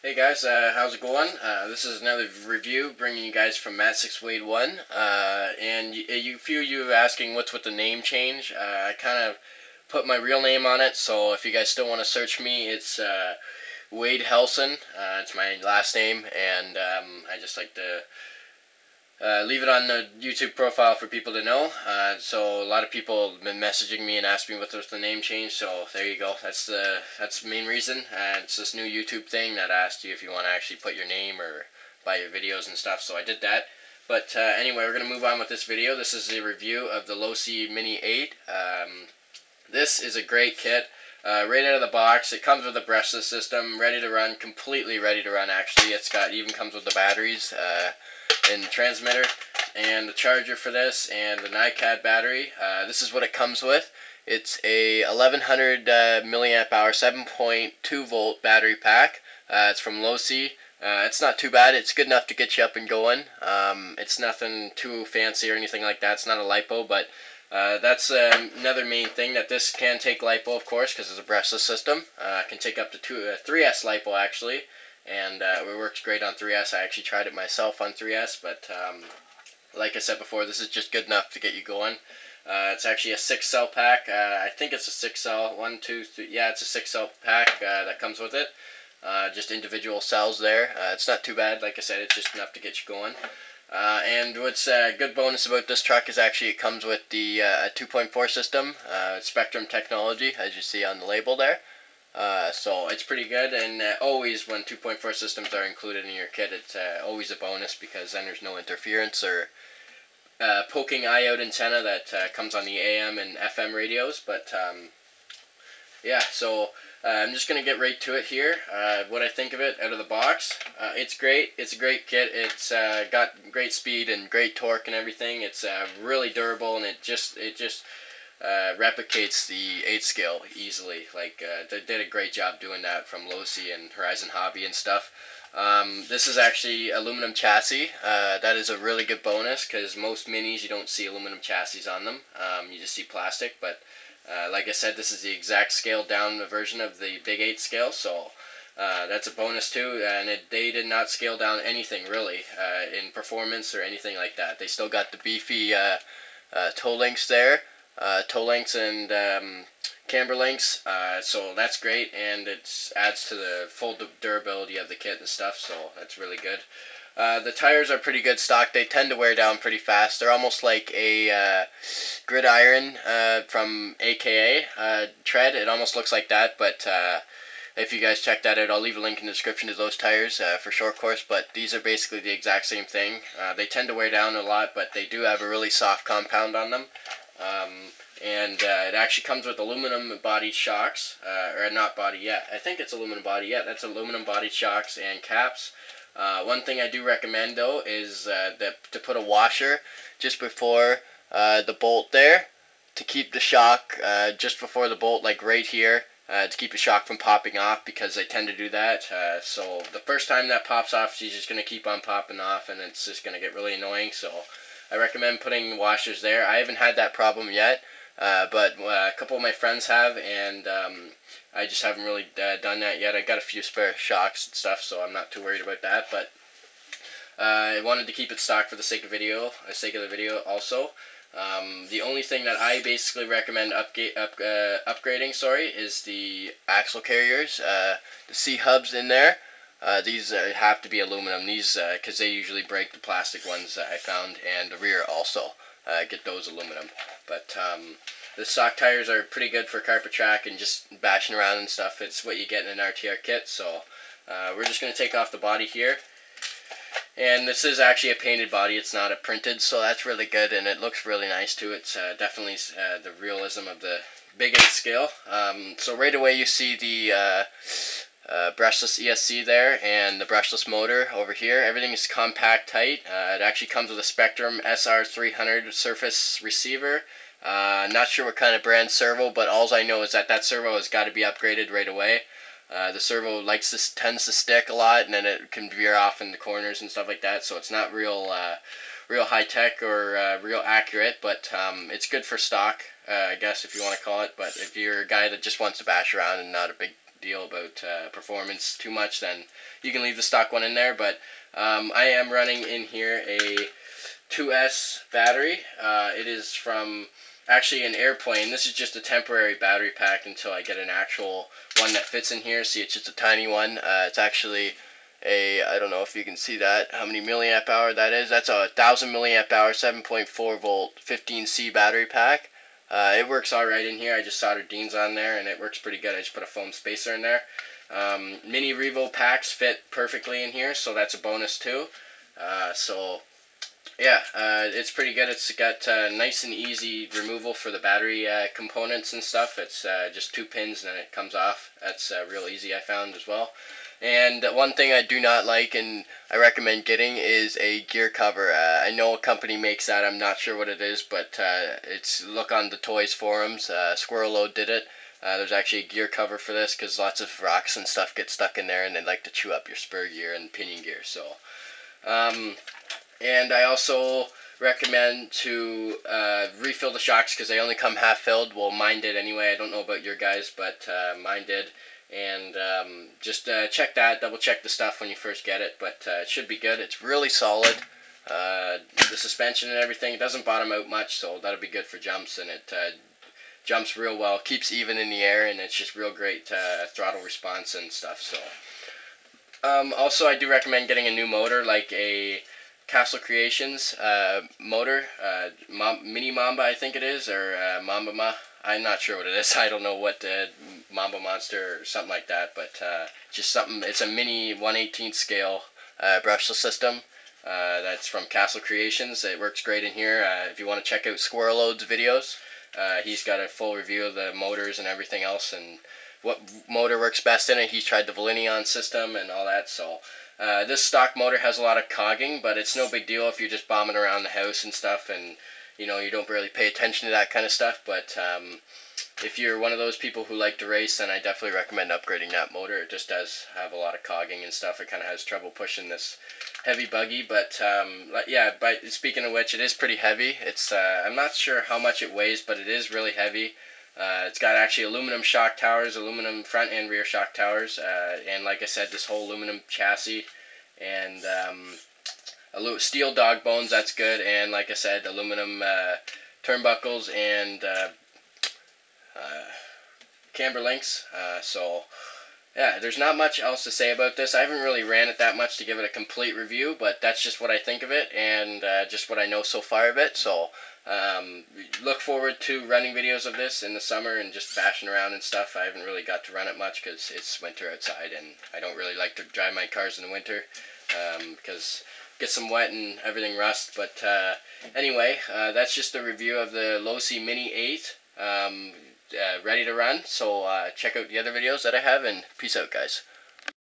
Hey guys, how's it going? This is another review bringing you guys from Matt6Wade1. And few of you asking what's with the name change. I kind of put my real name on it, so if you guys still want to search me, it's Wade Helson. It's my last name, and I just like to leave it on the YouTube profile for people to know. So a lot of people have been messaging me and asking me what's the name change. So there you go. That's the main reason. It's this new YouTube thing that asked you if you want to actually put your name or buy your videos and stuff. So I did that. But anyway, we're gonna move on with this video. This is a review of the Losi Mini-8. This is a great kit. Right out of the box, it comes with a brushless system, ready to run, completely ready to run. Actually, even comes with the batteries. And the transmitter and the charger for this and the 8ight battery. This is what it comes with. It's a 1100 milliamp hour 7.2 volt battery pack. It's from Losi. It's not too bad. It's good enough to get you up and going. It's nothing too fancy or anything like that. It's not a lipo, but that's another main thing, that this can take lipo, of course, because it's a brushless system. It can take up to 3S lipo actually. And it works great on 3S. I actually tried it myself on 3S, but like I said before, this is just good enough to get you going. It's actually a 6-cell pack. I think it's a 6-cell. 1, 2, 3. Yeah, it's a 6-cell pack that comes with it. Just individual cells there. It's not too bad. Like I said, it's just enough to get you going. And what's a good bonus about this truck is actually it comes with the 2.4 system, Spectrum technology, as you see on the label there. So it's pretty good, and always when 2.4 systems are included in your kit, it's always a bonus, because then there's no interference or poking eye-out antenna that comes on the AM and FM radios. But yeah, so I'm just going to get right to it here. What I think of it out of the box. It's great. It's a great kit. It's got great speed and great torque and everything. It's really durable, and it just replicates the 8 scale easily. Like they did a great job doing that from Losi and Horizon Hobby and stuff. This is actually aluminum chassis. That is a really good bonus, because most minis you don't see aluminum chassis on them. You just see plastic. But like I said, this is the exact scaled down version of the big 8 scale, so that's a bonus too. And they did not scale down anything really in performance or anything like that. They still got the beefy toe links there. Toe links and camber links, so that's great, and it adds to the full durability of the kit and stuff, so that's really good. The tires are pretty good stock. They tend to wear down pretty fast. They're almost like a gridiron from AKA tread. It almost looks like that, but if you guys check that out, I'll leave a link in the description to those tires for short course. But these are basically the exact same thing. They tend to wear down a lot, but they do have a really soft compound on them. It actually comes with aluminum bodied shocks, or not body yet. I think it's aluminum body yet. That's aluminum bodied shocks and caps. One thing I do recommend though is to put a washer just before the bolt there, to keep the shock just before the bolt, like right here, to keep the shock from popping off, because they tend to do that. So the first time that pops off, she's just going to keep on popping off, and it's just going to get really annoying. So I recommend putting washers there. I haven't had that problem yet, but a couple of my friends have, and I just haven't really done that yet. I got a few spare shocks and stuff, so I'm not too worried about that. But I wanted to keep it stock for the sake of the video also. The only thing that I basically recommend upgrading, is the axle carriers, the C-hubs in there. These have to be aluminum. These, because they usually break the plastic ones that I found, and the rear also get those aluminum. But the stock tires are pretty good for carpet track and just bashing around and stuff. It's what you get in an RTR kit. So we're just going to take off the body here. And this is actually a painted body. It's not a printed, so that's really good, and it looks really nice too. It's definitely the realism of the big 8 scale. So right away you see the brushless ESC there, and the brushless motor over here. Everything is compact tight. It actually comes with a Spectrum SR300 surface receiver. Not sure what kind of brand servo, but all I know is that servo has got to be upgraded right away. The servo tends to stick a lot, and then it can veer off in the corners and stuff like that. So it's not real high tech or real accurate, but it's good for stock, I guess, if you want to call it. But if you're a guy that just wants to bash around and not a deal about performance too much, then you can leave the stock one in there. But I am running in here a 2S battery. It is from actually an airplane. This is just a temporary battery pack until I get an actual one that fits in here. See, it's just a tiny one. It's actually I don't know if you can see that, how many milliamp hour that is. That's a 1000 milliamp hour, 7.4 volt, 15C battery pack. It works alright in here. I just soldered Deans on there and it works pretty good. I just put a foam spacer in there. Mini Revo packs fit perfectly in here, so that's a bonus too. Yeah, it's pretty good. It's got nice and easy removal for the battery components and stuff. It's just 2 pins and then it comes off. That's real easy, I found as well. And one thing I do not like and I recommend getting is a gear cover. I know a company makes that. I'm not sure what it is, but look on the toys forums. Squirrel Load did it. There's actually a gear cover for this because lots of rocks and stuff get stuck in there and they like to chew up your spur gear and pinion gear. So, and I also recommend to refill the shocks because they only come half filled. Well, mine did anyway. I don't know about your guys, but mine did. And just check that, double check the stuff when you first get it, but it should be good. It's really solid. The suspension and everything, it doesn't bottom out much, so that'll be good for jumps, and it jumps real well, keeps even in the air, and it's just real great throttle response and stuff. So also I do recommend getting a new motor, like a Castle Creations motor, Mini Mamba I think it is, or Mamba. I'm not sure what it is. I don't know what Mamba Monster or something like that, but just something. It's a mini 1/18 scale brushless system that's from Castle Creations. It works great in here. If you want to check out Squirrel Load's videos, he's got a full review of the motors and everything else and what motor works best in it. He's tried the Volinion system and all that. So this stock motor has a lot of cogging, but it's no big deal if you're just bombing around the house and stuff and you know, you don't really pay attention to that kind of stuff, but if you're one of those people who like to race, then I definitely recommend upgrading that motor. It just does have a lot of cogging and stuff. It kind of has trouble pushing this heavy buggy, but yeah, speaking of which, it is pretty heavy. It's I'm not sure how much it weighs, but it is really heavy. It's got actually aluminum shock towers, aluminum front and rear shock towers, and like I said, this whole aluminum chassis, and steel dog bones, that's good, and like I said, aluminum turnbuckles and camber links. So yeah, there's not much else to say about this. I haven't really ran it that much to give it a complete review, but that's just what I think of it and just what I know so far of it. So look forward to running videos of this in the summer and just bashing around and stuff. I haven't really got to run it much because it's winter outside and I don't really like to drive my cars in the winter because get some wet and everything rust. But anyway, that's just a review of the Losi Mini-8 ready to run. So check out the other videos that I have, and peace out, guys.